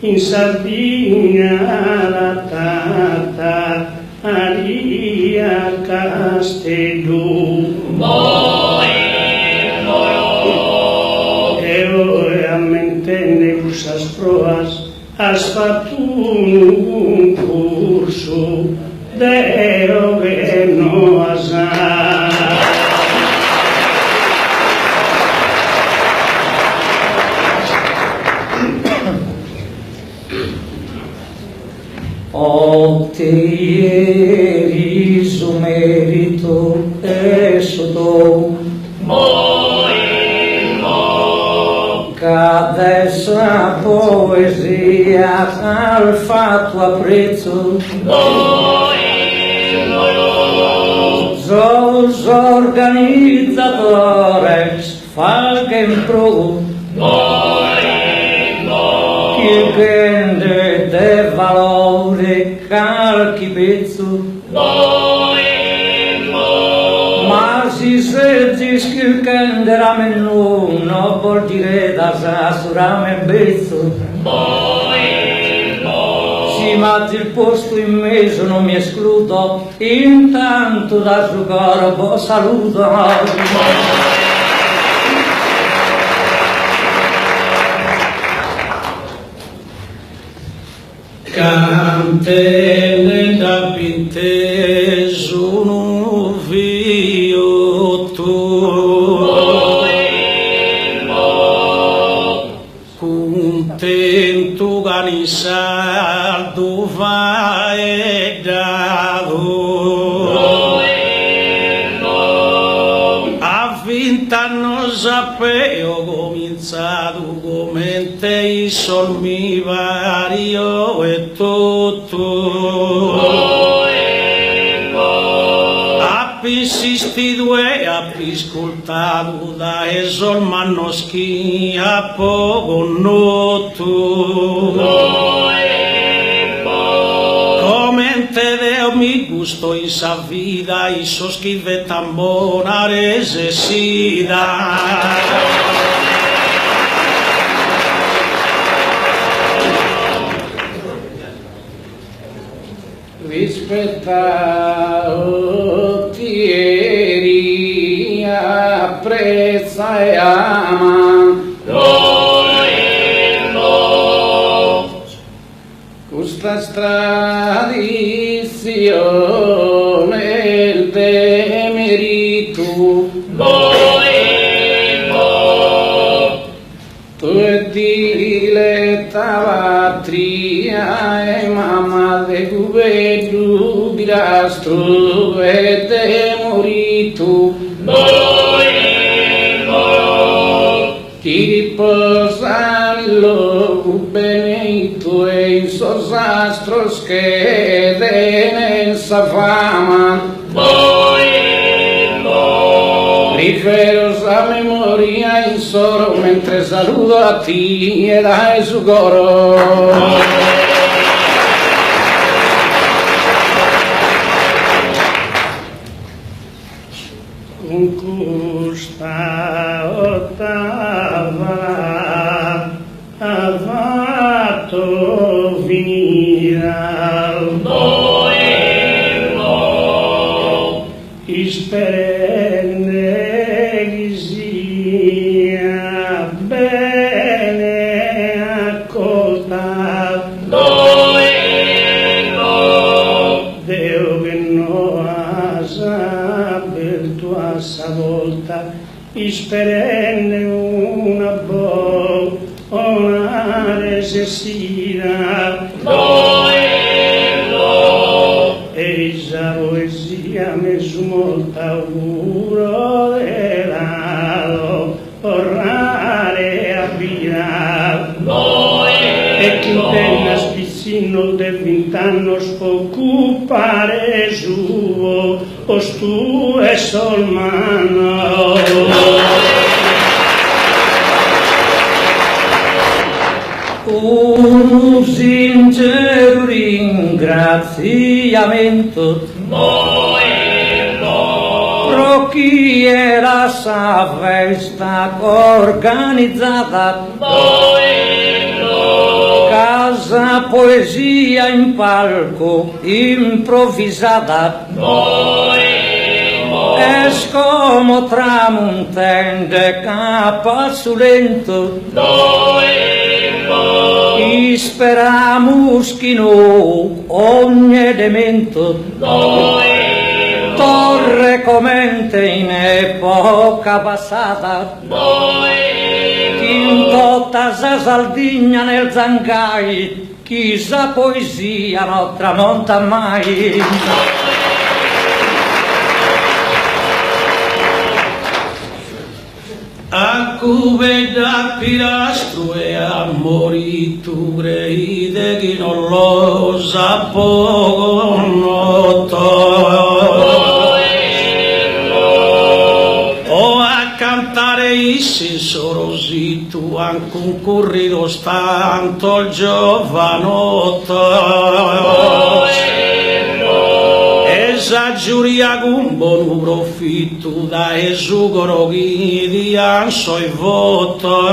in Sardegna la tata Maria Castello e ora a mentenne usas proas has fatto un curso de governo asà. O te ieri su merito e sotto adesso la poesia al fatto apprezzo sos organizzatores falgen pro che prende de valore calchi pezzo ma si diz que o canderame non vuol dire da sasurame bezzo sì ma il posto in mezzo non mi escludo intanto da suo corpo saluto cantele da pinte sono vio tu contento ganissardo vai dado a 20 anni sapevo cominciato come te sol mi vario e tutto appissistido e appiscoltato da esol mannoschi a poco noto come te deo mi gusto in sa vida y sos chi ve tan buona resesida rispetta ieri apprezza e ama questa tradizione il demerito tu e diletta patria e mamma de guvedu dirastro e de morito ti riposa lo benito e in sos astros che denen sa fama riferos a memoria in soro mentre saludo a ti e dai su coro con questa ottava ha fatto finire isperende chi sia bene accolta. Deo che no saper tua volta isperende una buona necessità. E la poesia mi smolta auguro dell'alo orrare a vita. E chi penna spizzino del 20 anni può occupare suo posto e sol mano. Un sincero ringraziamento pro chi era sa festa organizzata, casa poesia in palco improvvisata, escomo tramontende capazulento, speramus che no ogni elemento torre commente in epoca passata, in tutta sa Sardegna nel Zangai chissà poesia non tramonta mai. A cube da pilastro e a moritu greide che non lo sapo o a cantare i sensorositu han concorrido tanto il giovanotto. Esa giuria con buon profitto da esugoro di anso e voto.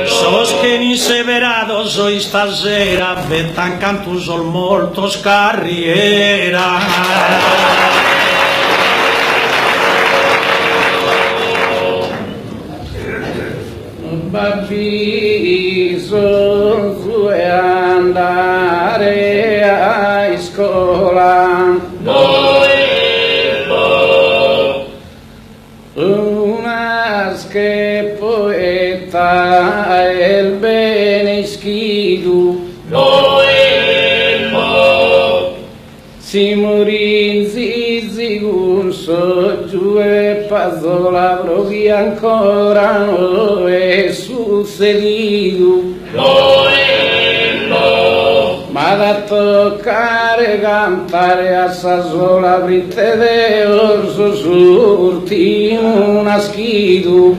Sos che ni severato soy stasera, vettan canto sol molto scarriera. Babbiso su e andare a scuola, una che poeta e il bene schidu, si morì in zizi un soggio e passò la provi ancora no è succedido. Ma da toccare cantare a sa sola britte de orso surtimo una schidu.